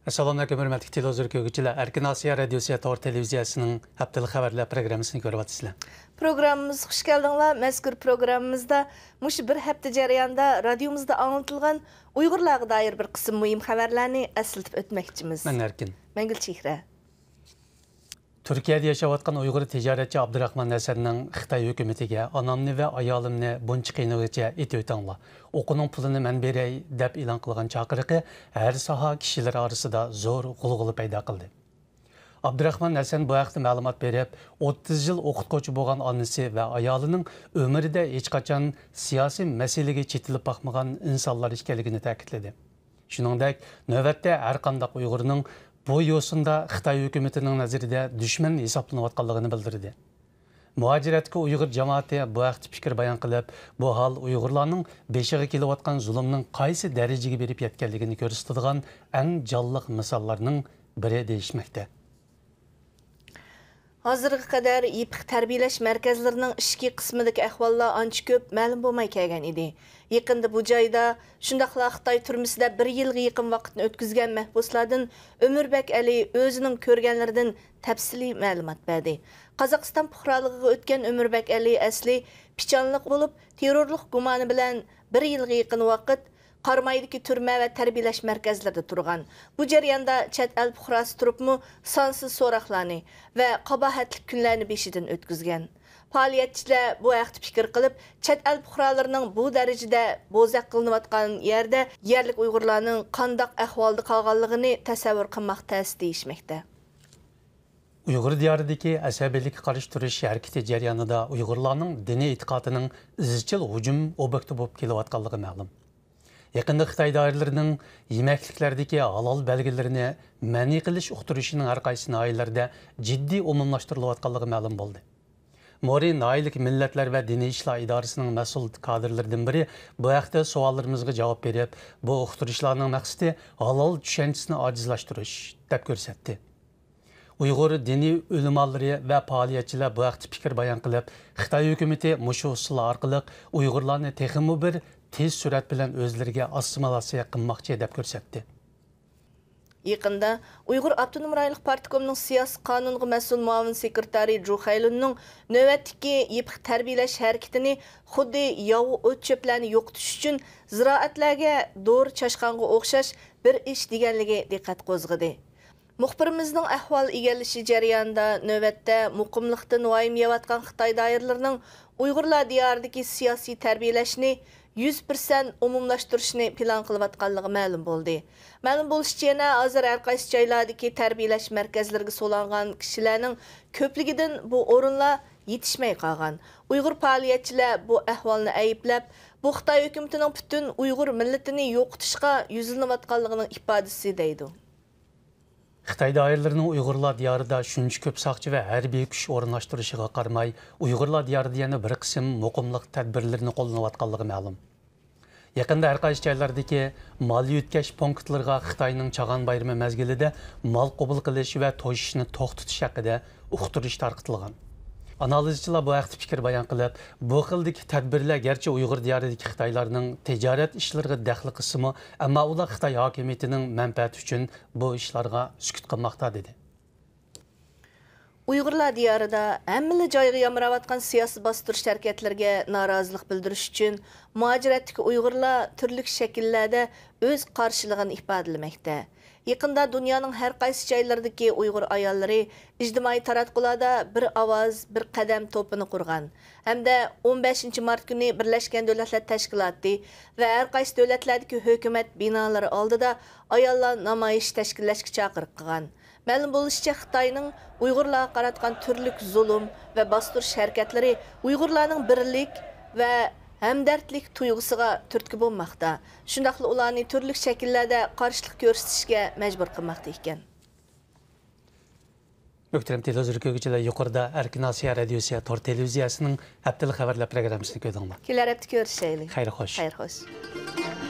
Assalamu alaykum, hörmətli televizor görgüçülər. Erkin Asiya Radiosu Tor televiziyasının həftəlik xəbərlər proqramını görüyorsunuz. Programımız hoş geldinler. Mezkur programımızda muş bir hafta jarayonida radiomuzda anlatılgan Uygurlarga dair bir kısım mühim haberlerini eslatib ötmekçimiz. Ben Erkin. Ben Gülchehra. Türkiye'de yaşayotgan Uygur ticaretçi Abdurrahman Hasanning Xitoy hukumatiga onamni va ayolimni buncha qiynag'icha et o'tanglar. O'qining pulini men beray deb e'lon qilgan chaqiriqi har soha kishilar orasida zo'r g'ulg'ula paydo qildi. Abdurrahman Hasan bu haqda ma'lumot berib, 30 yil o'qituvchi bo'lgan onasi va ayolining umrida hech qachon siyosiy masalaga chetilib boqmagan insonlar ekanligini ta'kidladi. Shuningdek, navbatda har qanday Uyg'urning bu yo'sinda Xitoy hukumatining nazarida dushman hisoblanayotganligini bildirdi. Muajiratga Uyg'ur jamoati bu haqda fikr bayon qilib, bu hol Uyg'urlarning beshiga kelayotgan zulmning qaysi darajaga berib yetganligini ko'rsatadigan eng jonliq misollarning biri deyishmoqda. Hazırga kadar yipik terbiyeleş merkezlerinin işki kısmındaki ahvallar anca köp ma'lum bo'lmay kelgan edi. Yaqında bu joyda shundaqla Xitoy turmisida 1 yilga yaqin vaqtni o'tkazgan mahbuslardan Ömürbek Ali o'zining ko'rganlaridan tafsiliy ma'lumot berdi. Qozog'iston fuqaroligiga o'tgan Ömürbek Ali asli pichonliq bo'lib, terrorlik gumoni bilan 1 yilga yaqin vaqt Qarmaydagi turma va tarbiyalash markazlarida turgan. Bu jarayonda chet el fuqarosi turibmi sonsiz so'roqlarni va qabohatli kunlarni beshidan o'tkazgan. Faoliyatchilar bu haqda fikr qilib, chet el fuqarolarining bu darajada bo'zaq qilinayotgan yerda yerlik Uyg'urlarning qandoq ahvolda qolganligini tasavvur qilmoq ta'sis deyishmoqda. Uyghur diyoridagi asabiylik qarshi turish harakati jarayonida Uyg'urlarning diniy e'tiqodining izchil hujum obyekti bo'lib kelayotganligi ma'lum. Yaqında Xitoy doiralarining yemekliklardagi halol belgilarini ma'ni qilish uqtirishining har qaysi noyalarda jiddiy umumlashtirilayotganligi ma'lum bo'ldi. Mori noyalik millatlar va diniy ishlar idorasining mas'ul kadrlaridan biri bu haqda savollarimizga javob berib, bu uqtirishlarning maqsadi halol tushanchisini ojizlashtirish deb ko'rsatdi. Uyg'ur diniy ulamolari va faoliyatchilar bu haqda fikr bayon qilib, Xitoy hukumati mushu usul orqali Uyg'urlarni texmi bir tez surat bilan o'zlariga assimilyatsiya qilmoqchi deb ko'rsatdi. Yaqında Uyghur Avtonom Rayonluq Partikomining siyosiy qonunga mas'ul muavin sekretari Ju Xaylunning navbatdagi yipik tarbiyalash harakatini xuddi yovu o't cho'plarni yo'qotish uchun ziroatlarga dori chashqanga o'xshash bir ish deganligi diqqat qo'zg'adi. Muxbirimizning ahvol egallashi jarayonida navbatda muqimlikdan voyim yeyotgan Xitoy doiralarining Uyg'urlar diyoridagi siyosiy tarbiyalashni 100% umumlashtirishni plan qilayotganligi ma'lum bo'ldi. Ma'lum bo'lishicha, yana hozir har qaysi joylardagi tarbiyalash markazlariga so'langan kishilarning ko'pligidan bu o'rinlar yetishmay qolgan. Uyg'ur faoliyatchilar bu ahvolni ayblab, bu Xitoy hukumatining butun Uyg'ur millatini yo'qotishga yuzlanayotganligining ifodasi deydi. Xitoy doiralarining Uyg'urlar diyorida shuncha ko'p soqchi va harbiy kuch o'rnashtirishiga qaramay, Uyg'urlar diyorida yana bir qism muqimlik tadbirlarini qo'llanayotganligi ma'lum. Yaqında har qaysi joylardagi moliya o'tkash punktlarga Xitoyning Chag'an bayrami mezgilida mol qabul qilish va to'yishni to'xtatish haqida uqtirish tarqatilgan. Analizchilar bu haqda fikr bayon qilib, bu xildagi tadbirlar garchi Uyg'ur diyoridagi Xitoylarning tijorat ishlariga daxli qismi, ammo ular Xitoy hokimiyatining manfaati uchun bu ishlarga sukut qilmoqda dedi. Uyg'urlar diyorida hamma joyga yamrayotgan siyosiy bostirish harakatlariga norozilik bildirish uchun muajiratdagi Uyg'urlar turli shakllarda o'z qarshiligini ifodalamoqda. Yaqında dunyoning har qaysi joylaridagi Uyg'ur ayollari ijtimoiy taratqularda bir ovoz, bir qadam to'pini qurgan. Hamda 15 mart kuni Birlashgan Davlatlar Tashkiloti va har qaysi davlatlardagi hukumat binolari oldida ayollar namoyish tashkillashga chaqiriq qilgan. Ma'lum bo'lishicha, Xitoyning Uyg'urlarga qaratgan turli zulm va bostirish harakatlari Uyg'urlarning birlik va hamdardlik tuyg'usiga turtki bo'lmoqda. Shundaqla ularni turli shakllarda qarshilik ko'rsatishga majbur qilmoqda ekan. Muhtaram televizor ko'rguvchilar, yuqorida Erkin Asiya Radiosi Tor televiziyasining haftalik xabarlar programmasini ko'rdinglar. Kelar hafta ko'rishaylik. Xayr xo'sh. Xayr xo'sh.